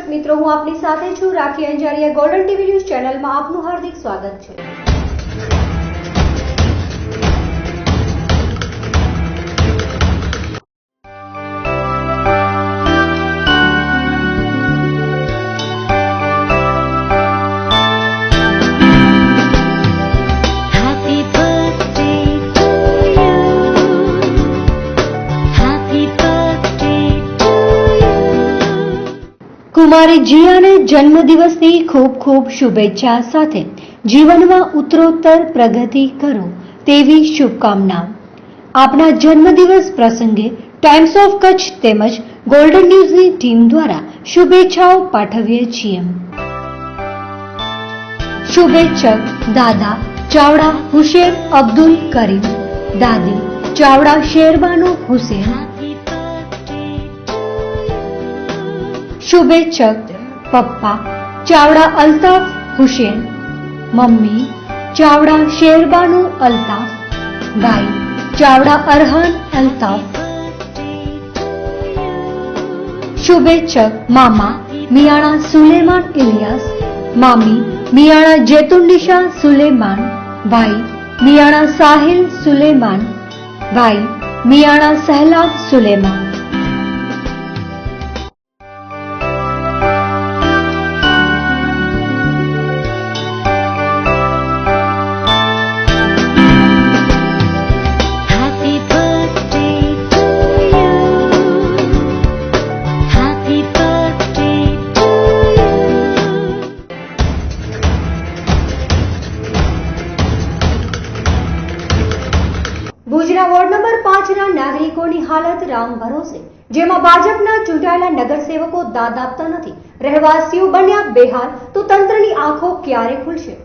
દર્શક મિત્રો, હું આપની સાથે છું રાખી અંજારિયા। ગોલ્ડન ટીવી ન્યૂઝ ચેનલમાં આપનું હાર્દિક સ્વાગત છે। કુમારી જીયાને જન્મદિવસની ખૂબ ખૂબ શુભેચ્છા સાથે જીવનમાં ઉત્તરોત્તર પ્રગતિ કરો તેવી શુભકામના। આપના જન્મદિવસ પ્રસંગે ટાઈમ્સ ઓફ કચ્છ તેમજ ગોલ્ડન ન્યૂઝની ટીમ દ્વારા શુભેચ્છાઓ પાઠવીએ છીએ। શુભેચ્છક દાદા ચાવડા હુસેન અબ્દુલ કરીમ, દાદી ચાવડા શેરબાનુ હુસેન। शुभेच्छक पप्पा चावड़ा अल्ताफ हुसैन, मम्मी चावड़ा शेरबानू अल्ताफ, भाई चावड़ा अरहान अल्ताफ। शुभेच्छक मामा मियाणा सुलेमान इलियास, मामी मियाणा जैतुन्निशा सुलेमान, भाई मियाणा साहिल सुलेमान, भाई मियाणा सहलाब सुलेमान। ભુજના વોર્ડ નંબર 5 ના નાગરિકોની હાલત રામ ભરોસે, જેમાં ભાજપના ચૂંટાયેલા નગરસેવકો દાદ આપતા નથી, રહેવાસીઓ બન્યા બેહાલ, તો તંત્રની આંખો ક્યારે ખુલશે?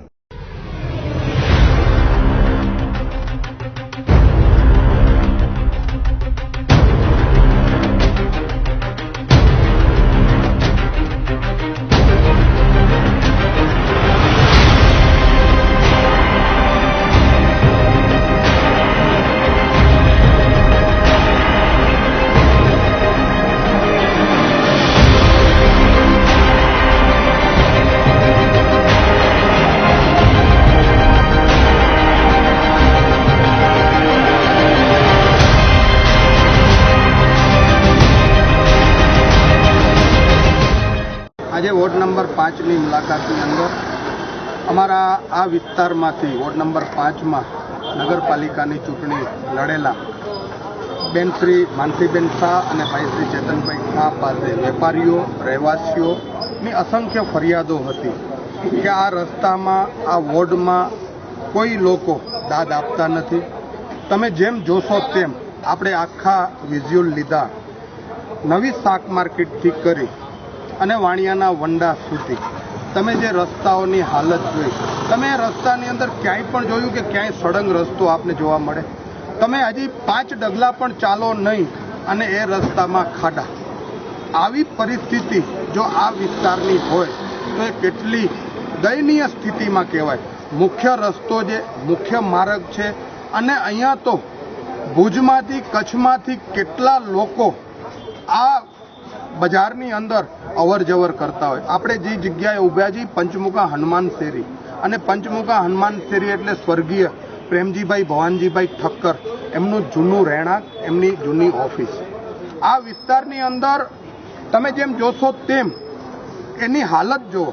આજે વોર્ડ નંબર 5ની મુલાકાતની અંદર અમારા આ વિસ્તારમાંથી વોર્ડ નંબર 5માં નગરપાલિકાની ચૂંટણી લડેલા બેન શ્રી માનસીબેન શાહ અને ભાઈ શ્રી ચેતનભાઈ શાહ પાસે વેપારીઓ, રહેવાસીઓની અસંખ્ય ફરિયાદો હતી કે આ રસ્તામાં, આ વોર્ડમાં કોઈ લોકો દાદ આપતા નથી। તમે જેમ જોશો તેમ આપણે આખા વિઝ્યુઅલ લીધા, નવી શાક માર્કેટથી કરી અને વાણિયાના વંડા સુધી તમે જે રસ્તાઓની હાલત જોઈ, તમે રસ્તાની અંદર ક્યાંય પણ જોયું કે ક્યાંય સળંગ રસ્તો આપને જોવા મળે? તમે હજી 5 ડગલા પણ ચાલો નહીં અને એ રસ્તામાં ખાડા। આવી પરિસ્થિતિ જો આ વિસ્તારની હોય તો એ કેટલી દયનીય સ્થિતિમાં કહેવાય। મુખ્ય રસ્તો જે મુખ્ય માર્ગ છે, અને અહીંયા તો ભુજમાંથી, કચ્છમાંથી કેટલા લોકો આ બજારની અંદર અવર જવર કરતા હોય। આપણે જે જગ્યાએ ઊભા છીએ પંચમુખા હનુમાન શેરી, અને પંચમુખા હનુમાન શેરી એટલે સ્વર્ગીય પ્રેમજીભાઈ ભવાનજીભાઈ ઠક્કર, એમનું જૂનું રહેણાંક, એમની જૂની ઓફિસ। આ વિસ્તારની અંદર તમે જેમ જોશો તેમ એની હાલત જુઓ,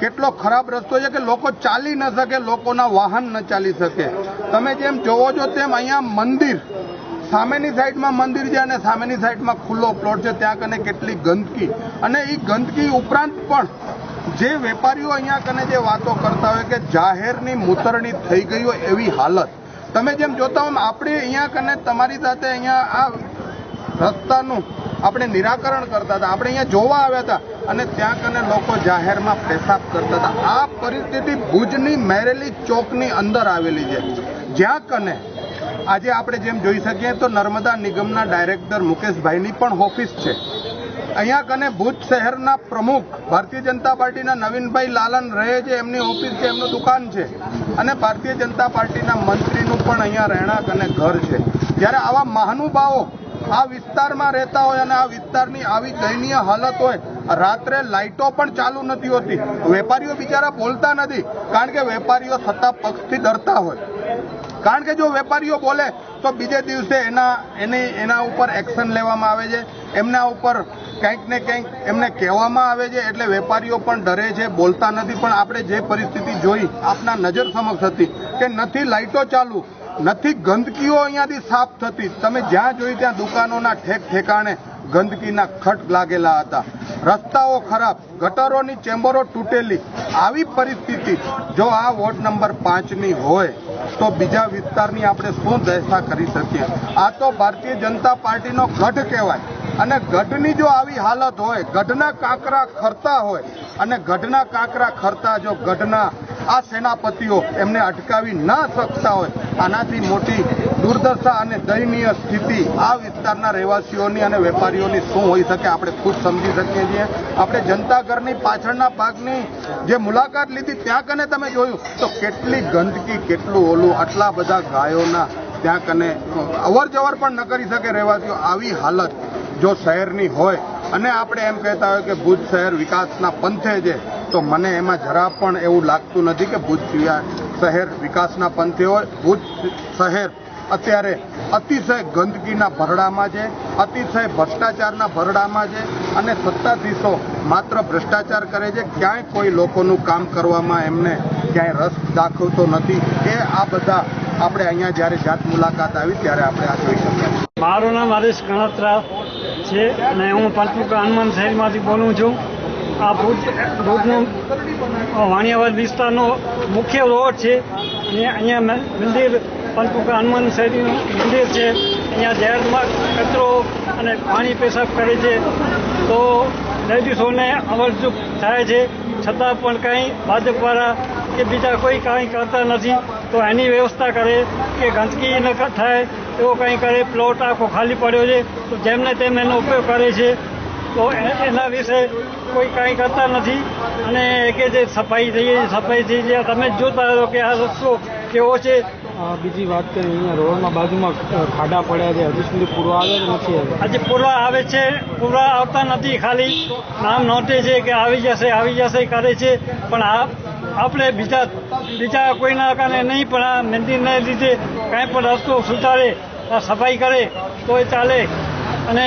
કેટલો ખરાબ રસ્તો છે કે લોકો ચાલી ન શકે, લોકોના વાહન ન ચાલી શકે। તમે જેમ જોવો છો તેમ અહીંયા મંદિર, સામેની સાઈડમાં મંદિર છે અને સામેની સાઈડમાં ખુલ્લો પ્લોટ છે, ત્યાં કને કેટલી ગંદકી, અને એ ગંદકી ઉપરાંત પણ જે વેપારીઓ અહીંયા કને જે વાતો કરતા હોય કે જાહેરની મૂતરણી થઈ ગઈ હોય એવી હાલત। તમે જેમ જોતા હોય, આપણે અહીંયા કને તમારી સાથે અહીંયા આ રસ્તાનું આપણે નિરાકરણ કરતા હતા, આપણે અહીંયા જોવા આવ્યા હતા અને ત્યાં કને લોકો જાહેરમાં પેશાબ કરતા હતા। આ પરિસ્થિતિ ભુજની મેરેલી ચોકની અંદર આવેલી છે, જ્યાં કને આજે આપણે જેમ જોઈ શકીએ તો નર્મદા નિગમના ડાયરેક્ટર મુકેશભાઈની પણ ઓફિસ છે। અહીંયા કને ભુજ શહેરના પ્રમુખ ભારતીય જનતા પાર્ટીના નવીનભાઈ લાલન રહે છે, એમની ઓફિસ છે, એમનું દુકાન છે, અને ભારતીય જનતા પાર્ટીના મંત્રીનું પણ અહીંયા રહેણાંક અને ઘર છે। જ્યારે આવા મહાનુભાવો આ વિસ્તારમાં રહેતા હોય અને આ વિસ્તારની આવી દયનીય હાલત હોય, રાત્રે લાઇટો પણ ચાલુ નથી હોતી. વેપારીઓ બિચારા બોલતા નથી, કારણ કે વેપારીઓ સત્તા પક્ષથી ડરતા હોય. કારણ કે જો વેપારીઓ બોલે તો બીજે દિવસે એના ઉપર એક્શન લેવામાં આવે છે, એમના ઉપર કંઈક ને કંઈક એમને કહેવામાં આવે છે. એટલે વેપારીઓ પણ ડરે છે, બોલતા નથી. પણ આપણે જે પરિસ્થિતિ જોઈ આપના નજર સમક્ષ હતી કે નથી લાઇટો ચાલુ, નથી ગંદકીઓ અહીંયાથી સાફ થતી. તમે જ્યાં જોઈ ત્યાં દુકાનોના ઠેકાણે ગંદકીના ખટ લાગેલા હતા, રસ્તાઓ ખરાબ, ગટરોની ચેમ્બરો તૂટેલી. આવી પરિસ્થિતિ જો આ વોર્ડ નંબર 5ની હોય તો બીજા વિસ્તારની આપણે શું દશા કરી શકીએ? આ તો ભારતીય જનતા પાર્ટીનો ગઢ કહેવાય. અને ગઢની જો આવી હાલત હોય, ગઢના કાંકરા ખરતા હોય, અને ગઢના કાંકરા ખરતા જો ગઢના આ સેનાપતિઓ એમને અટકાવી ન શકતા હોય, આનાથી મોટી દુર્દશા અને દયનીય સ્થિતિ આ વિસ્તારના રહેવાસીઓની અને વેપારીઓની શું હોઈ શકે આપણે ખુદ સમજી શકીએ છીએ. આપણે જનતાઘરની પાછળના ભાગની જે મુલાકાત લીધી ત્યાં કને તમે જોયું તો કેટલી ગંદકી, કેટલું ઓલું, આટલા બધા ગાયોના ત્યાં કને અવર જવર પણ ન કરી શકે રહેવાસીઓ. આવી હાલત જો શહેરની હોય અને આપણે એમ કહેતા હોય કે ભુજ શહેર વિકાસના પંથે છે, તો મને એમાં જરા પણ એવું લાગતું નથી કે ભુજ શહેર વિકાસના પંથે હોય. ભુજ શહેર અત્યારે અતિશય ગંદકીના ભરડામાં છે, અતિશય ભ્રષ્ટાચારના ભરડામાં છે, અને સત્તાધીશો માત્ર ભ્રષ્ટાચાર કરે છે. ક્યાંય કોઈ લોકોનું કામ કરવામાં એમને ક્યાંય રસ દાખવતો નથી. એ આ બધા આપણે અહીંયા જ્યારે જાત મુલાકાત આવી ત્યારે આપણે આ જોઈ શકીએ. મારું નામ હરીશ ગણત્રા છે અને હું પંચમુખા હનુમાન શહેરમાંથી બોલું છું. આ ભુજનો વાણિયાવાડ વિસ્તારનો મુખ્ય રોડ છે અને અહીંયા મંદિર પંચમુખા હનુમાન શહેરીનું મંદિર છે. અહીંયા જાહેરમાં કચરો અને પાણી પેશાબ કરે છે તો લેડીઝોને અવરજૂપ થાય છે, છતાં પણ કંઈ ભાજપવાળા કે બીજા કોઈ કાંઈ કરતા નથી. તો એની વ્યવસ્થા કરે કે ગંદકી ન થાય એવો કંઈ કરે. પ્લોટ આખો ખાલી પડ્યો છે તો જેમને તેમ એનો ઉપયોગ કરે છે, તો એના વિશે કોઈ કાંઈ કરતા નથી. અને કે જે સફાઈ થઈ છે, તમે જ જોતા હો કે આ રસ્તો કેવો છે. બીજી વાત કરીએ, અહીંયા રોડમાં બાજુમાં ખાડા પડ્યા છે, હજી સુધી પૂરવા આવે નથી? આજે પૂરવા આવે છે, પૂરવા આવતા નથી, ખાલી નામ નોંધે છે કે આવી જશે કરે છે. પણ આપણે બીજા કોઈના કારણે નહીં, પણ આ મંદિરને લીધે કાંઈ પણ રસ્તો સુધારે, સફાઈ કરે તો એ ચાલે. અને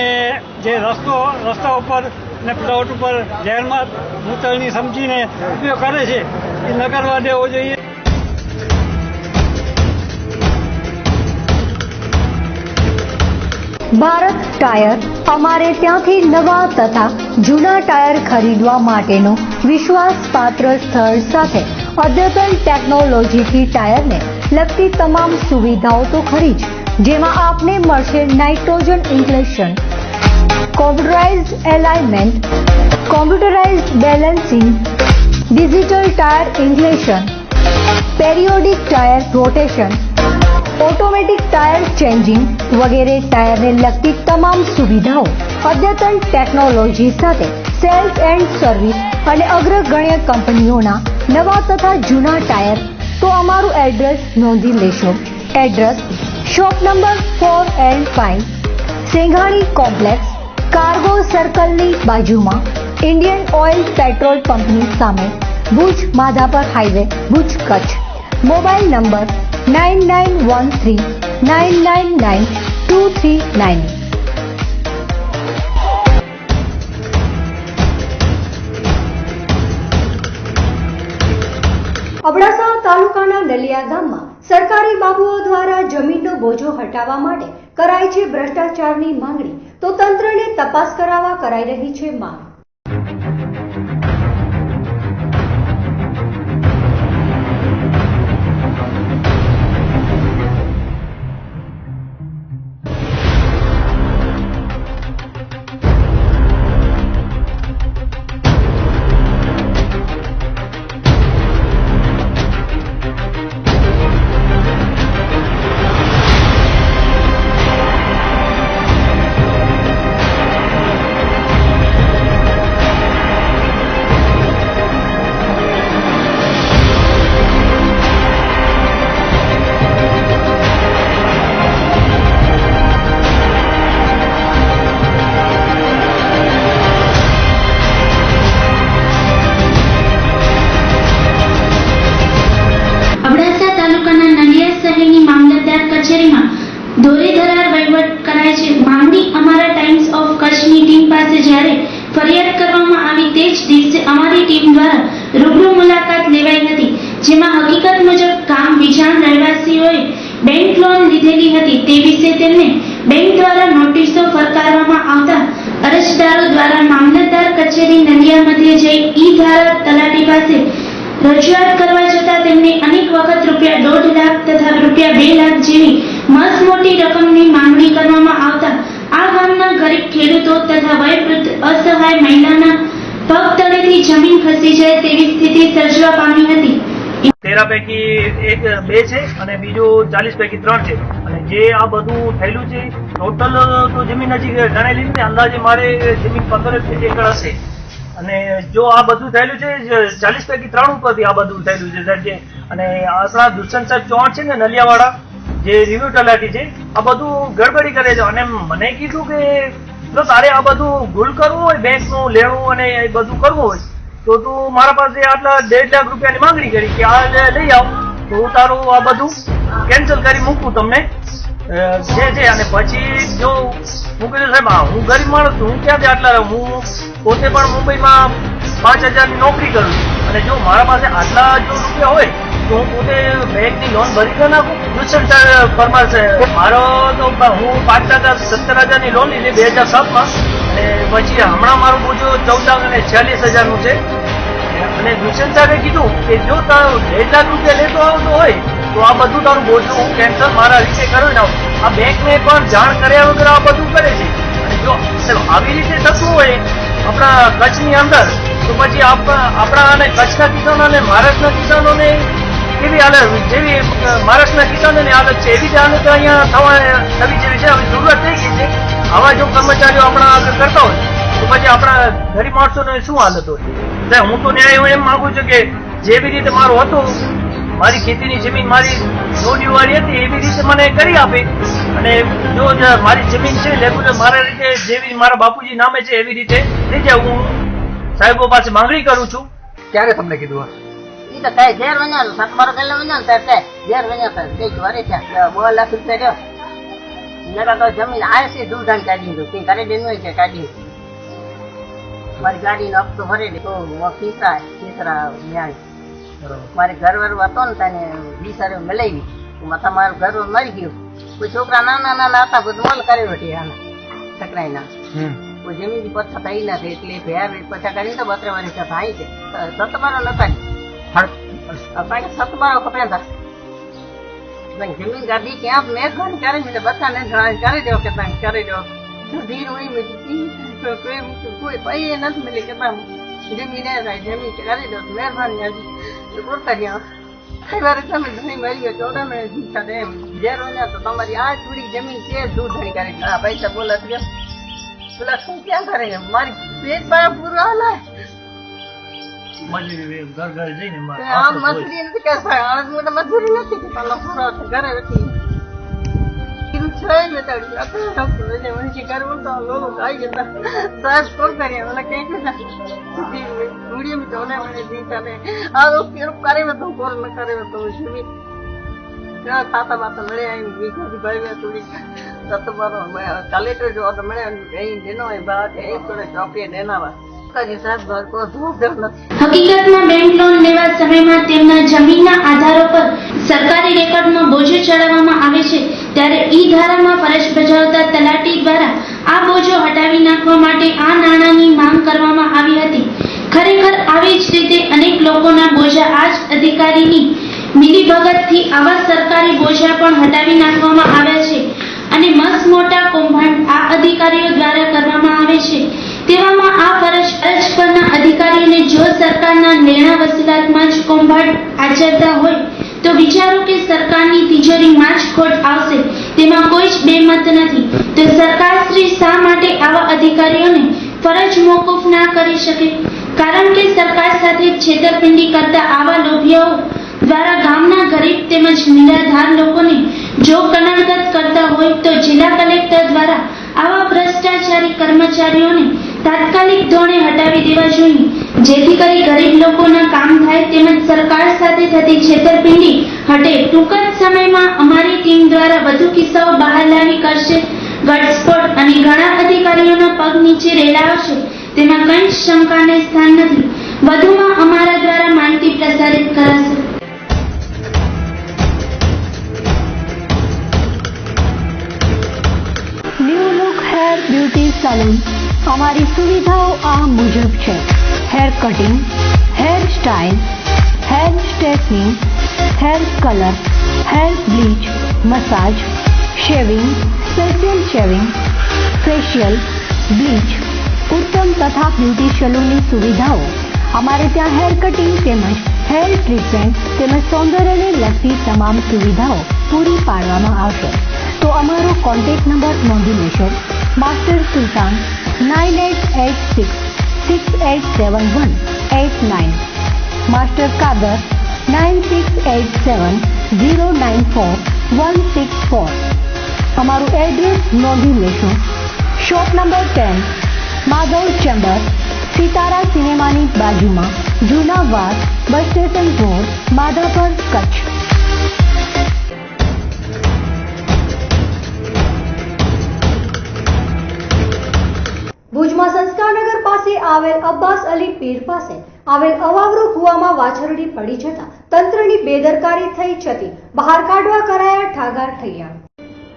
જે રસ્તા ઉપર ને પ્લોટ ઉપર જાહેરમાં મૂતળની સમજીને ઉપયોગ કરે છે એ ન કરવા દેવો જોઈએ. ભારત ટાયર અમારે ત્યાંથી નવા તથા જૂના ટાયર ખરીદવા માટેનું વિશ્વાસપાત્ર સ્થળ સાથે અદ્યતન ટેકનોલોજીથી ટાયરને લગતી તમામ સુવિધાઓ તો ખરી જ, જેમાં આપને મળશે nitrogen inflation, computerised alignment, computerised balancing, digital tyre inflation, periodic tyre rotation, automatic tyre changing વગેરે ટાયરને લગતી તમામ સુવિધાઓ અદ્યતન ટેકનોલોજી સાથે સેલ્સ એન્ડ સર્વિસ અને અગ્રગણ્ય કંપનીઓના નવા તથા જૂના ટાયર. તો અમારું એડ્રેસ નોંધી લેશો. Address shop number 4 and 5, Senghani complex, cargo સર્કલની બાજુમાં, ઇન્ડિયન ઓઇલ પેટ્રોલ પંપની સામે, Bhuj Madhapar highway, Bhuj Kutch. Mobile number 9913999239. Abdasa તાલુકાના નલિયા ગામમાં સરકારી બાબુઓ દ્વારા જમીનનો બોજો હટાવવા માટે કરાઈ છે ભ્રષ્ટાચારની માંગણી, તો તંત્રને તપાસ કરાવવા કરાઈ રહી છે માંગ. જ્યારે ફરિયાદ કરવામાં આવી તે જ દિવસે અમારી ટીમ દ્વારા રૂબરૂ મુલાકાત લેવાઈ હતી, જેમાં હકીકત મુજબ ગામ વિજાણ રહેવાસીઓએ બેંક લોન લીધેલી હતી તે વિશે તેમને બેંક દ્વારા નોટિસો ફરકારવામાં આવતા અરજદારો દ્વારા મામલતદાર કચેરી નલિયા મધ્યે જઈ ઈ-ધારા તલાટી પાસે રજૂઆત કરવા જતાં તેમને અનેક વખત ₹1.5 લાખ તથા ₹2 લાખ જેવી મસમોટી રકમની માંગણી કરવામાં આવતા આ ગામના ગરીબ ખેડૂતો તથા વયવૃદ્ધ અસહાય મહિલાના પગ તળેથી જમીન ખસી જાય તેવી સ્થિતિ સર્જવા પામી હતી. 13 પૈકી 2 છે અને બીજું 40 પૈકી 3 છે. અને જે આ બધું થયેલું છે ટોટલ તો જમીન હજી ગણેલી નથી, અંદાજે મારે જમીન 15 એકર હશે. અને જો આ બધું થયેલું છે 40 પૈકી 3 ઉપરથી આ બધું થયેલું છે સાહેબ. અને આપણા દુષ્યંત સાહેબ ચૌહાણ છે ને નલિયાવાળા, જે રિવ્યુ તલાટી છે, આ બધું ગડબડી કરે છે. અને મને કીધું કે જો તારે આ બધું ભૂલ કરવું હોય, બેંકનું લેવું અને એ બધું કરવું હોય તો તું મારા પાસે આટલા ₹1.5 લાખ રૂપિયાની માંગણી કરી કે આ લઈ આવ તો હું તારું આ બધું કેન્સલ કરી મૂકું તમને છે. અને પછી જો હું કીધું સાહેબ હું ગરીબ માણસ છું, હું ક્યાંથી આટલા, હું પોતે પણ મુંબઈમાં 5,000 ની નોકરી કરું છું. અને જો મારા પાસે આટલા જો રૂપિયા હોય તો હું પોતે બેંકની લોન ભરી ન નાખું. દુષ્યંત પરમાર છે મારો, તો હું 5,70,000 ની લોન લીધી 2007માં. અને પછી હમણાં મારું બોજો 14,46,000 નું છે. અને દુષ્યંત સાહેબે કીધું કે જો તારું 1.5 લાખ રૂપિયા લેતો આવતો હોય તો આ બધું તારું બોજો હું કેન્સલ મારા રીતે કરાવી નાખું. આ બેંકને પણ જાણ કર્યા વગર આ બધું કરે છે. અને જો આવી રીતે થતું હોય આપણા કચ્છની અંદર તો પછી આપણા અને કચ્છના કિસાનો અને મહારાષ્ટ્રના કિસાનોને કેવી હાલત, જેવી મહારાષ્ટ્રના કિસાનોની હાલત છે એવી જ હાલત અહીંયા થવી જેવી છે. હવે જરૂરત થઈ ગઈ છે. આવા જો કર્મચારીઓ આપણા આગળ કરતા હોય તો પછી આપણા ગરીબ માણસોને શું હાલત હોય. હું તો ન્યાય એમ માંગુ છું કે જેવી રીતે મારું હતું, મારી ખેતીની જમીન મારી જોડીવાળી હતી એવી રીતે મને કરી આપે. અને જો મારી જમીન છે રેગ્યુલર મારા રીતે જેવી મારા બાપુજી નામે છે એવી રીતે થઈ જાય. હું સાહેબો પાસે માંગણી કરું છું. ક્યારે તમને કીધું? ઈ તો કઈ ઘેર વન્યા 7-12 કલાક વન્યા ને ત્યારે ઘેર વન્યા કઈ વારે છે 2 લાખ રૂપિયા રહ્યો. જરા તો જમીન આ છે દૂધાન કાઢી દીધું કે ઘરે બેનું છે કાઢી મારી ગાડીનો હપ્તો ભરી દે તો ખીસરા ન્યાય મારે ઘર વર હતો ને તને 20 સારે મલાવી માથા મારું ઘર મરી ગયું. કોઈ છોકરા નાના હતા બધું મલ કરી બેઠી આના ટકરાઈ ના કોઈ જમીન પછા થઈ નથી એટલે ભેર પછા કરી તો 32 વર્ષ થાય છે 17 નતા 17 કપડા હતા જમીન ગાડી ક્યાં મહેરબાની કરી મને બધાને કરી દો કે કરી દો ધીર હોય કોઈ પૈયે નથી મળી કે જમીન જમીન કરી દો મહેરબાની કરતા ગયા. કઈ વાર તમે ઘણી મળી ગયો 14 મિનિટ જીતા એમ ઘેર હોય તો તમારી આ થોડી જમીન છે દૂર ધણી કરી પૈસા બોલત ગયા પેલા શું ક્યાં કરે મારી પેટ બાર પૂરું હાલે મજૂરી ઘર ઘર જઈને મજૂરી નથી કરતા મજૂરી નથી કે પેલા પૂરા ઘરે બેઠી कलेक्टर जो ऑर्डर मिले कहीं देना है बात है थोड़े चौकी देना वा હકીકતમાં બેંક લોન લેવા સમયમાં તેમના જમીનના આધારો પર સરકારી રેકોર્ડમાં બોજો ચડાવવામાં આવે છે ત્યારે ઈ ધારામાં ફરજ બજાવતા તલાટી દ્વારા આ બોજો હટાવી નાખવા માટે આ નાણાંની માંગ કરવામાં આવી હતી. ખરેખર આવી જ રીતે અનેક લોકોના બોજા આ જ અધિકારીની મિલીભગતથી આવા સરકારી બોજા પણ હટાવી નાખવામાં આવ્યા છે અને મસ્ત મોટા કૌભાંડ આ અધિકારીઓ દ્વારા કરવામાં આવે છે. તેવામાં આ ફરજ પરના અધિકારીઓને જો સરકારના લેણા વસૂલાતમાં જ કૌભાંડ આચરતા હોય તો વિચારો કે સરકારની તિજોરીમાં જ ખોટ આવશે તેમાં કોઈ જ બેમત નથી. તો સરકારશ્રી શા માટે આવા અધિકારીઓને ફરજ મોકૂફ ના કરી શકે? કારણ કે સરકાર સાથે છેતરપિંડી કરતા આવા લોભિયાઓ દ્વારા ગામના ગરીબ તેમજ નિરાધાર લોકોને જો કનડગત કરતા હોય તો જિલ્લા કલેક્ટર દ્વારા આવા ભ્રષ્ટાચારી કર્મચારીઓને તાત્કાલિક ધોરણે હટાવી દેવા જોઈએ જેથી કરી ગરીબ લોકોના કામ થાય તેમજ સરકાર સાથે થતી છેતરપિંડી હટે. ટૂંક જ સમયમાં અમારી ટીમ દ્વારા વધુ કિસ્સાઓ બહાર લાવી કરશે. ઘટસ્ફોટ અને ઘણા અધિકારીઓના પગ નીચે રેલાયો છે, તેમાં કંઈ શંકાને સ્થાન નથી. વધુમાં અમારા દ્વારા માહિતી પ્રસારિત કરાશે. New look hair beauty salon. અમારી સુવિધાઓ આ મુજબ છે: hair cutting, hair style, hair straightening, hair colour, hair bleach, massage, shaving, special shaving, facial, bleach, ઉત્તમ તથા બ્યુટી સલૂનની સુવિધાઓ. અમારે ત્યાં હેર કટિંગ તેમજ હેર ટ્રીટમેન્ટ તેમજ સૌંદર્યને લગતી તમામ સુવિધાઓ પૂરી પાડવામાં આવશે. તો અમારો કોન્ટેક્ટ નંબર નોંધી લેશો: માસ્ટર સુલતાન 9886687189, માસ્ટર કાદર 9687094164. અમારું એડ્રેસ નોંધી લેશો: shop number 10, Madhav chamber, Sitara સિનેમાની બાજુમાં, જૂના વાસ, bus station road, Madhapar, Kutch. ભુજમાં સંસ્કારનગર પાસે આવેલ અબ્બાસ અલી પીર પાસે આવેલ અવાવરૂ કુવામાં વાછરડી પડી જતા તંત્રની બેદરકારી થઈ છતી બહાર કાઢવા કરાયા ઠાગાર ઠૈયા.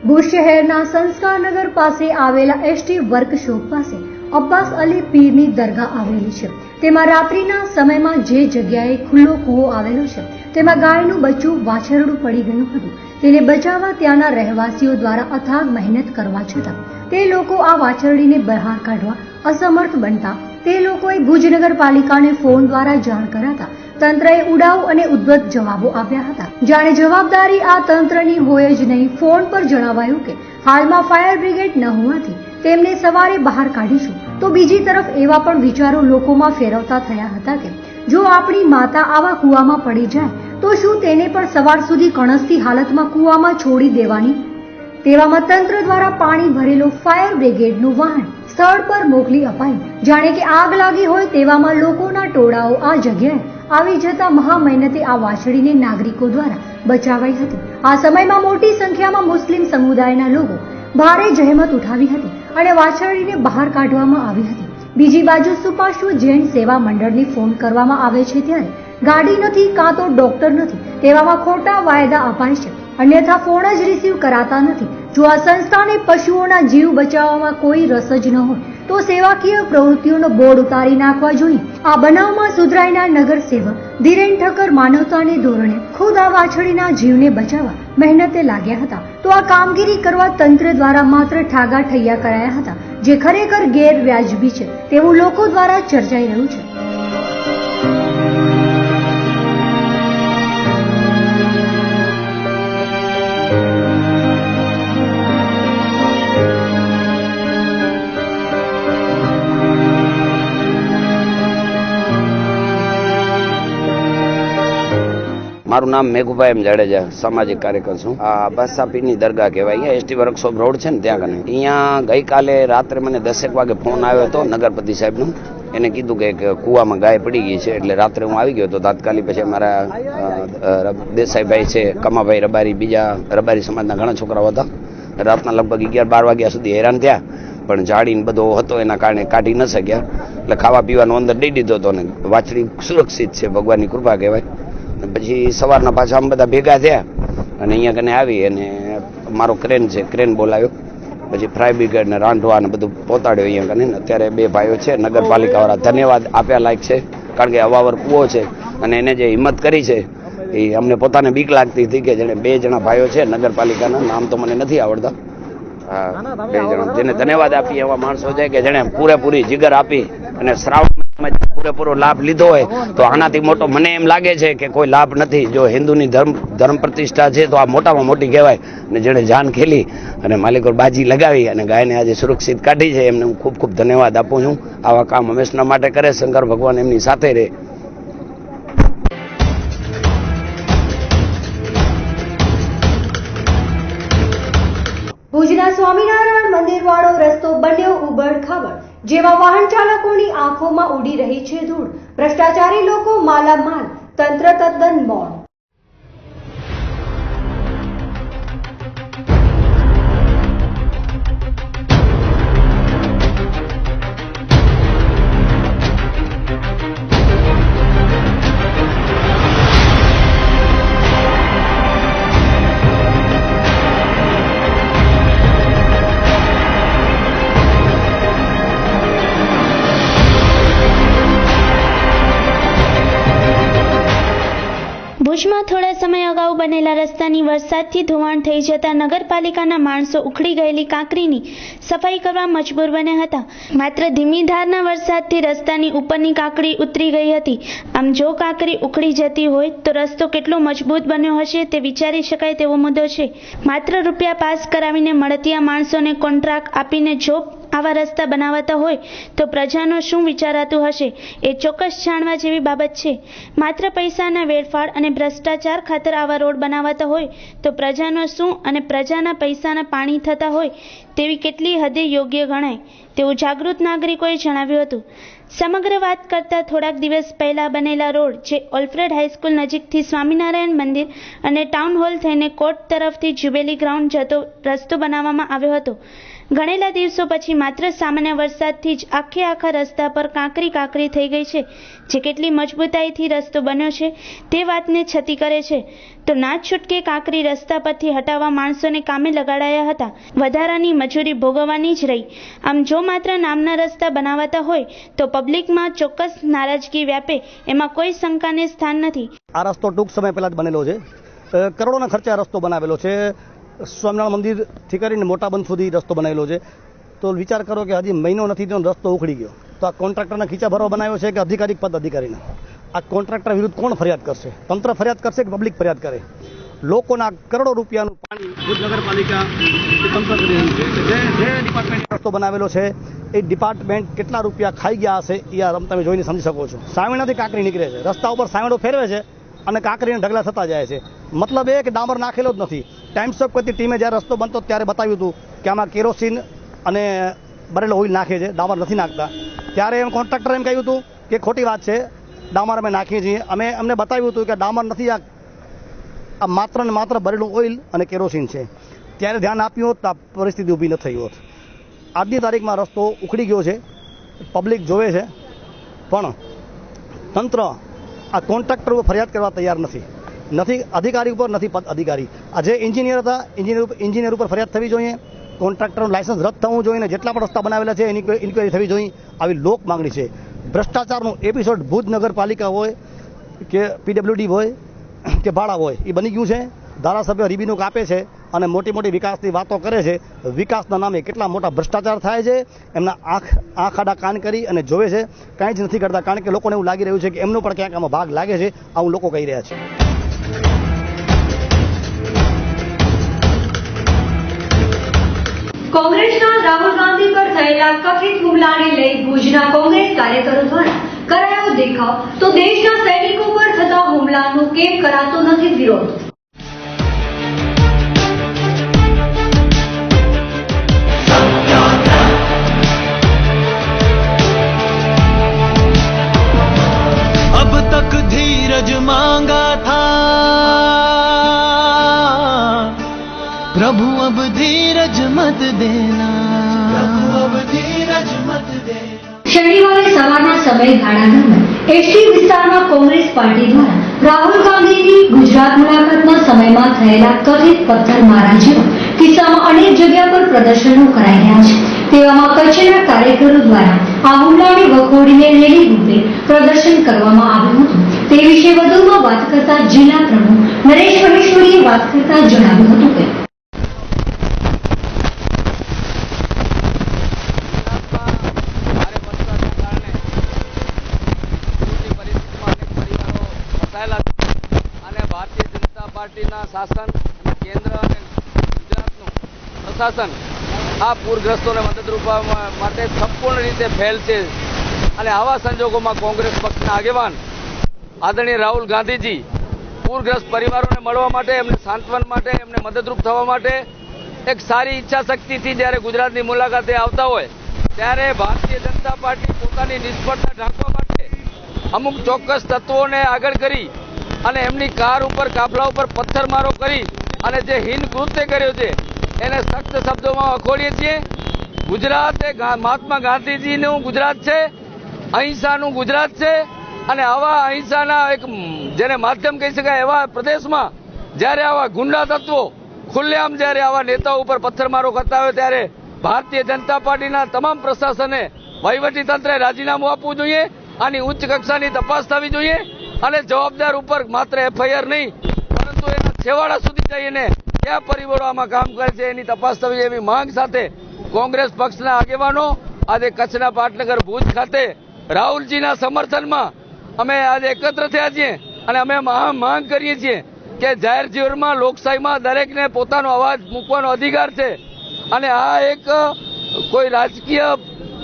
ભુજ શહેરના સંસ્કારનગર પાસે આવેલા એસટી વર્કશોપ પાસે અબ્બાસ અલી પીરની દરગાહ આવેલી છે. તેમાં રાત્રિના સમયમાં જે જગ્યાએ ખુલ્લો કૂવો આવેલો છે તેમાં ગાયનું બચ્ચું વાછરડું પડી ગયું હતું. તેને બચાવવા ત્યાંના રહેવાસીઓ દ્વારા અથાગ મહેનત કરવા છતાં તે લોકો આ વાછરડીને બહાર કાઢવા અસમર્થ બનતા તે લોકોએ ભુજ નગરપાલિકાને ફોન દ્વારા જાણ કરાતા તંત્રએ ઉડાવ અને ઉદ્ધત જવાબો આપ્યા હતા. જાણે જવાબદારી આ તંત્રની હોય જ નહીં. ફોન પર જણાવાયું કે હાલમાં ફાયર બ્રિગેડ ન હોવાથી તેમને સવારે બહાર કાઢીશું. તો બીજી તરફ એવા પણ વિચારો લોકોમાં ફેરવતા થયા હતા કે જો આપણી માતા આવા કૂવામાં પડી જાય તો શું તેને પણ સવાર સુધી કણસતી હાલતમાં કૂવામાં છોડી દેવાની? તેવામાં તંત્ર દ્વારા પાણી ભરેલો ફાયર બ્રિગેડનું વાહન સ્થળ પર મોકલી અપાયું. જાણે કે આગ લાગી હોય તેવામાં લોકોના ટોળાઓ આ જગ્યાએ આવી જતા મહા મહેનતે આ વાછડીને નાગરિકો દ્વારા બચાવાઈ હતી. આ સમયમાં મોટી સંખ્યામાં મુસ્લિમ સમુદાયના લોકો ભારે જહેમત ઉઠાવી હતી અને વાછરડીને બહાર કાઢવામાં આવી હતી. બીજી બાજુ સુપાશ્વ જૈન સેવા મંડળને ફોન કરવામાં આવે છે ત્યારે ગાડી નથી કાં તો ડોક્ટર નથી તેવામાં ખોટા વાયદા અપાય છે, અન્યથા ફોન જ રિસીવ કરાતા નથી. જો આ સંસ્થાને પશુઓના જીવ બચાવવામાં કોઈ રસ જ ન હોય તો સેવાકીય પ્રવૃત્તિઓનો બોર્ડ ઉતારી નાખવા જોઈએ. આ બનાવમાં સુધરાઈના નગરસેવક ધીરેન ઠક્કર માનવતાને ધોરણે ખુદ આ વાછડીના જીવને બચાવવા મહેનતે લાગ્યા હતા. તો આ કામગીરી કરવા તંત્ર દ્વારા માત્ર ઠાગા ઠૈયા કરાયા હતા, જે ખરેખર ગેરવ્યાજબી છે તેવું લોકો દ્વારા ચર્ચાઈ રહ્યું છે. મારું નામ મેઘુભાઈ એમ જાડેજા, સામાજિક કાર્યકર છું. આ અબ્બાસ પીરની દરગાહ કહેવાય. અહીંયા એસટી વર્કશોપ રોડ છે ને ત્યાં કને. અહીંયા ગઈકાલે રાત્રે મને 10 વાગે ફોન આવ્યો હતો નગરપતિ સાહેબનું. એને કીધું કે કુવામાં ગાય પડી ગઈ છે. એટલે રાત્રે હું આવી ગયો હતો તાત્કાલિક. પછી અમારા દેસાઈભાઈ છે, કમાભાઈ રબારી, બીજા રબારી સમાજના ઘણા છોકરાઓ હતા. રાતના લગભગ 11-12 વાગ્યા સુધી હેરાન થયા, પણ જાળીને બધો હતો એના કારણે કાઢી ન શક્યા. એટલે ખાવા પીવાનો અંદર દઈ દીધો હતો ને વાછડી સુરક્ષિત છે, ભગવાનની કૃપા કહેવાય. પછી સવારના પાછા આમ બધા ભેગા થયા અને અહીંયા કને આવી અને મારો ક્રેન છે, ક્રેન બોલાવ્યો. પછી ફાયર બ્રિગેડ ને રાંધવા ને બધું પહોંચાડ્યો અહીંયા કને. અત્યારે 2 ભાઈઓ છે નગરપાલિકાવાળા, ધન્યવાદ આપ્યા લાયક છે, કારણ કે અવાવર કૂવો છે અને એને જે હિંમત કરી છે એ અમને પોતાને બીક લાગતી હતી કે જેને 2 જણા ભાઈઓ છે નગરપાલિકાના, નામ તો મને નથી આવડતા, 2 જણા જેને ધન્યવાદ આપીએ એવા માણસો છે કે જેને પૂરેપૂરી જીગર આપી અને શ્રાવણ પૂરેપૂરો લાભ લીધો હોય તો આનાથી મોટો મને એમ લાગે છે કે કોઈ લાભ નથી. જો હિન્દુની ધર્મ પ્રતિષ્ઠા છે તો આ મોટામાં મોટી કહેવાય. અને જેણે જાન ખેલી અને માલિકો બાજી લગાવી અને ગાયને આજે સુરક્ષિત કાઢી છે એમને હું ખૂબ ખૂબ ધન્યવાદ આપું છું. આવા કામ હંમેશા માટે કરે, શંકર ભગવાન એમની સાથે રહે. ભુજના સ્વામિનારાયણ મંદિર વાળો રસ્તો બન્યો ઉબડ ખાબડ. જેવા વાહન ચાલકોની આંખોમાં ઉડી રહી છે ધૂળ. ભ્રષ્ટાચારી લોકો માલામાલ, તંત્ર તદ્દન મૌન. ભુજમાં થોડા સમય અગાઉ બનેલા રસ્તાની વરસાદથી ધોવાણ થઈ જતા નગરપાલિકાના માણસો ઉખડી ગયેલી કાંકરીની સફાઈ કરવા મજબૂર બન્યા હતા. માત્ર ધીમી ધારના વરસાદથી રસ્તાની ઉપરની કાંકરી ઉતરી ગઈ હતી. આમ જો કાંકરી ઉખડી જતી હોય તો રસ્તો કેટલો મજબૂત બન્યો હશે તે વિચારી શકાય તેવો મુદ્દો છે. માત્ર રૂપિયા પાસ કરાવીને મળતિયા માણસોને કોન્ટ્રાક્ટ આપીને જો આવા રસ્તા બનાવતા હોય તો પ્રજાનો શું વિચારાતું હશે એ ચોક્કસ જાણવા જેવી બાબત છે. માત્ર પૈસાના વેડફાળ અને ભ્રષ્ટાચાર ખાતર આવા રોડ બનાવતા હોય તો પ્રજાનો શું અને પ્રજાના પૈસાના પાણી થતા હોય તેવી કેટલી હદે યોગ્ય ગણાય તેવું જાગૃત નાગરિકોએ જણાવ્યું હતું. સમગ્ર વાત કરતા થોડાક દિવસ પહેલા બનેલા રોડ જે ઓલ્ફ્રેડ હાઈસ્કૂલ નજીકથી સ્વામિનારાયણ મંદિર અને ટાઉન હોલ થઈને કોર્ટ તરફથી જ્યુબેલી ગ્રાઉન્ડ જતો રસ્તો બનાવવામાં આવ્યો હતો. ગણેલા દિવસો પછી માત્ર સામાન્ય વરસાદથી જ આખા રસ્તા પર કાંકરી થઈ ગઈ છે, જે કેટલી મજબૂતાઈથી રસ્તો બન્યો છે તે વાતને છતી કરે છે. તો ના છૂટકે કાંકરી રસ્તા પરથી હટાવવા માણસોને કામે લગાડાયા હતા. વધારાની મજૂરી ભોગવવાની જ રહી. આમ જો માત્ર નામના રસ્તા બનાવાતા હોય તો પબ્લિકમાં ચોક્કસ નારાજગી વ્યાપે એમાં કોઈ શંકાને સ્થાન નથી. આ રસ્તો ટૂંક સમય પહેલા જ બનેલો છે. કરોડોના ખર્ચે આ રસ્તો બનાવેલો છે. સ્વામિનારાયણ મંદિરથી કરીને મોટા બંધ સુધી રસ્તો બનાવેલો છે. તો વિચાર કરો કે હજી મહિનો નથી તો રસ્તો ઉખડી ગયો. તો આ કોન્ટ્રાક્ટરના ખીચા ભરવા બનાવ્યો છે કે અધિકારી પદ અધિકારીના? આ કોન્ટ્રાક્ટર વિરુદ્ધ કોણ ફરિયાદ કરશે? તંત્ર ફરિયાદ કરશે કે પબ્લિક ફરિયાદ કરે? લોકોના કરોડો રૂપિયાનું પાણી ભુજ નગરપાલિકા તંત્ર કરી રહ્યું છે. જે ડિપાર્ટમેન્ટ રસ્તો બનાવેલો છે એ ડિપાર્ટમેન્ટ કેટલા રૂપિયા ખાઈ ગયા હશે એ તમે જોઈને સમજી શકો છો. સામેણાથી કાંકરી નીકળે છે, રસ્તા ઉપર સામેણો ફેરવે છે અને કાંકરીના ઢગલા થતા જાય છે. મતલબ એ કે ડામર નાખેલો જ નથી. ટાઈમ્સ ઓફ કચ્છની ટીમે જ્યારે રસ્તો બનતો ત્યારે બતાવ્યું હતું કે આમાં કેરોસીન અને બરેલો ઓઇલ નાખે છે, ડામર નથી નાખતા. ત્યારે એમ કોન્ટ્રાક્ટરે એમ કહ્યું હતું કે ખોટી વાત છે, ડામર અમે નાખીએ છીએ. અમને બતાવ્યું હતું કે ડામર નથી, આ માત્ર ને માત્ર બરેલું ઓઇલ અને કેરોસીન છે. ત્યારે ધ્યાન આપ્યું હોત તો આ પરિસ્થિતિ ઊભી ન થઈ હોત. આજની તારીખમાં રસ્તો ઉખડી ગયો છે, પબ્લિક જોવે છે, પણ તંત્ર આ કોન્ટ્રાક્ટર ઉપર ફરિયાદ કરવા તૈયાર નથી. અધિકારી ઉપર નથી પદ અધિકારી. આ જે એન્જિનિયર હતા એન્જિનિયર ઉપર ફરિયાદ થવી જોઈએ. કોન્ટ્રાક્ટરનું લાયસન્સ રદ થવું જોઈએ ને જેટલા પણ રસ્તા બનાવેલા છે એની ઇન્કવાયરી થવી જોઈએ. આવી લોક માંગણી છે. ભ્રષ્ટાચારનું એપિસોડ ભુજ નગરપાલિકા હોય કે પીડબ્લ્યુડી હોય કે ભાડા હોય એ બની ગયું છે. ધારાસભ્ય રીબીનું કાપે છે અને મોટી મોટી વિકાસની વાતો કરે છે. વિકાસના નામે કેટલા મોટા ભ્રષ્ટાચાર થાય છે એમના આંખ આડા કાન કરી અને જોવે છે, કાંઈ જ નથી કરતા. કારણ કે લોકોને એવું લાગી રહ્યું છે કે એમનો પણ ક્યાંક આમાં ભાગ લાગે છે, આવું લોકો કહી રહ્યા છે. કોંગ્રેસના રાહુલ ગાંધી પર થયેલા કથિત હુમલાને લઈ ભુજના કોંગ્રેસ કાર્યકરો દ્વારા કરાયો દેખાવ. તો દેશના સૈનિકો પર થતા હુમલાનો કેમ કરાતો નથી વિરોધ? अब तक धीरज मांगा था प्रभु, अब धीरज मत देना, प्रभु अब धीरज मत देना. શનિવારે સવારના સમયગાળા દરમિયાન એસટી વિસ્તારમાં કોંગ્રેસ પાર્ટી દ્વારા રાહુલ ગાંધીની ગુજરાત મુલાકાતના સમયમાં થયેલા કથિત પથ્થરમારા જેવા કિસ્સામાં અનેક જગ્યા પર પ્રદર્શનો કરાઈ રહ્યા છે. તેવામાં કચ્છના કાર્યકરો દ્વારા આ હુમલાને વખોડીને રેલી રૂપે પ્રદર્શન કરવામાં આવ્યું હતું. તે વિશે વધુમાં વાત કરતા જિલ્લા પ્રમુખ નરેશ મહેશ્વરીએ વાત કરતા જણાવ્યું હતું કે પાર્ટીના શાસન અને કેન્દ્ર અને ગુજરાતનું પ્રશાસન આ પૂરગ્રસ્તોને મદદરૂપ માટે સંપૂર્ણ રીતે ફેલ છે. અને આવા સંજોગોમાં કોંગ્રેસ પક્ષના આગેવાન આદરણીય રાહુલ ગાંધીજી પૂરગ્રસ્ત પરિવારોને મળવા માટે, એમને સાંત્વન માટે, એમને મદદરૂપ થવા માટે એક સારી ઈચ્છા શક્તિથી જ્યારે ગુજરાતની મુલાકાતે આવતા હોય ત્યારે ભારતીય જનતા પાર્ટી પોતાની નિષ્ફળતા ઢાંકવા માટે અમુક ચોક્કસ તત્વોને આગળ કરી અને એમની કાર ઉપર, કાફલા ઉપર પથ્થરમારો કરી અને જે હીન કૃત્ય કર્યો છે એને સખ્ત શબ્દોમાં વખોડીએ છીએ. ગુજરાત એ મહાત્મા ગાંધીજીનું ગુજરાત છે, અહિંસાનું ગુજરાત છે. અને આવા અહિંસાના એક જેને માધ્યમ કહી શકાય એવા પ્રદેશમાં જ્યારે આવા ગુંડા તત્વો ખુલ્લેઆમ જ્યારે આવા નેતાઓ ઉપર પથ્થરમારો કરતા હોય ત્યારે ભારતીય જનતા પાર્ટીના તમામ પ્રશાસને, વહીવટી તંત્રે રાજીનામું આપવું જોઈએ. આની ઉચ્ચ કક્ષાની તપાસ થવી જોઈએ અને જવાબદાર ઉપર માત્ર એફઆઈઆર નહીં પરંતુ એના છેવાડા સુધી જઈને કયા પરિબળો આમાં કામ કરે છે એની તપાસ થવી એવી માંગ સાથે કોંગ્રેસ પક્ષના આગેવાનો આજે કચ્છના પાટનગર ભુજ ખાતે રાહુલજીના સમર્થનમાં અમે આજે એકત્ર થયા છીએ અને અમે માંગ કરીએ છીએ કે જાહેર જીવનમાં લોકશાહીમાં દરેકને પોતાનો અવાજ મૂકવાનો અધિકાર છે અને આ એક કોઈ રાજકીય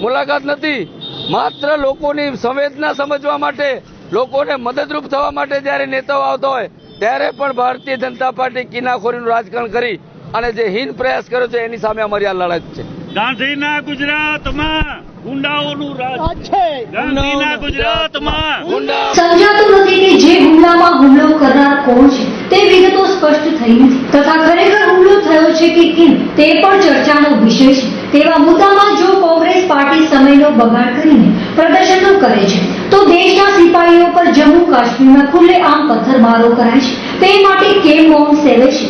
મુલાકાત નથી, માત્ર લોકોની સંવેદના સમજવા માટે, લોકોને મદદરૂપ થવા માટે જ્યારે નેતાઓ આવતા હોય ત્યારે પણ ભારતીય જનતા પાર્ટી કિનાખોરીનું રાજકારણ કરી અને જે હીન પ્રયાસ કર્યો છે એની સામે અમારી આ લડત છે. ગાંધીના ગુજરાતમાં ગુંડાઓનું રાજ છે. ગાંધીના ગુજરાતમાં સમજાતું નથી કે જે હુમલામાં હુમલો કરનાર કોણ છે તે વિગતો સ્પષ્ટ થઈ નથી તથા ખરેખર હુમલો થયો છે કે કેમ તે પણ ચર્ચાનો વિષય છે. તેવા મુદ્દામાં જો કોંગ્રેસ પાર્ટી સમયનો બગાડ કરીને પ્રદર્શનો કરે છે તો દેશના સિપાહીઓ પર જમ્મુ કાશ્મીરમાં ખુલ્લેઆમ પથ્થરમારો કરાય છે તે માટે કેમ મૌન સેવે છે?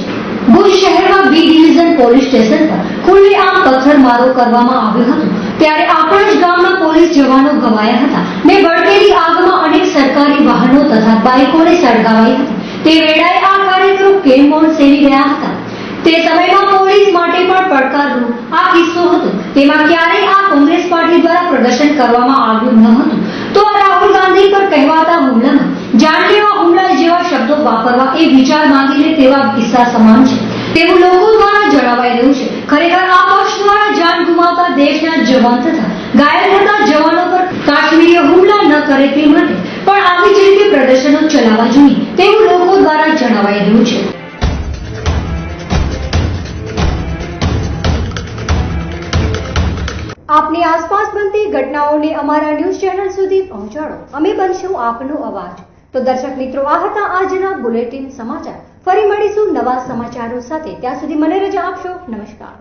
ભુજ શહેરમાં બી ડિવિઝન પોલીસ સ્ટેશન પર ખુલ્લેઆમ પથ્થરમારો કરવામાં આવ્યો હતો ત્યારે આપણા જ ગામના પોલીસ જવાનો ગવાયા હતા ને ભડકેલી આગમાં અનેક સરકારી વાહનો તથા બાઇકોને સળગાવાઈ હતી. તે વેળાએ આ કાર્યકરો કેમ મૌન સેવી રહ્યા હતા? તે સમયમાં પોલીસ માટે પણ પડકારરૂપ આ કિસ્સો હતો. તેમાં ક્યારેય આ કોંગ્રેસ પાર્ટી દ્વારા પ્રદર્શન કરવામાં આવ્યું ન હતું. તો રાહુલ ગાંધી પર કહેવાતા હુમલામાં જાનલેવા હુમલા જેવા શબ્દો વાપરવા એ વિચાર માંગી લે તેવા કિસ્સા સમાન છે તેવું લોકો દ્વારા જણાવાઈ રહ્યું છે. ખરેખર આ પક્ષ દ્વારા જાન ગુમાવતા દેશના જવાન તથા ઘાયલ થતા જવાનો પર કાશ્મીરીઓ હુમલા ન કરે તે માટે પણ આવી જ રીતે પ્રદર્શનો ચલાવવા જોઈએ તેવું લોકો દ્વારા જણાવાઈ રહ્યું છે. આપની આસપાસ બનતી ઘટનાઓને અમારા ન્યૂઝ ચેનલ સુધી પહોંચાડો. અમે બનશું આપનો અવાજ. તો દર્શક મિત્રો, આ હતા આજના બુલેટિન સમાચાર. ફરી મળીશું નવા સમાચારો સાથે. ત્યાં સુધી મને રજા આપશો. નમસ્કાર.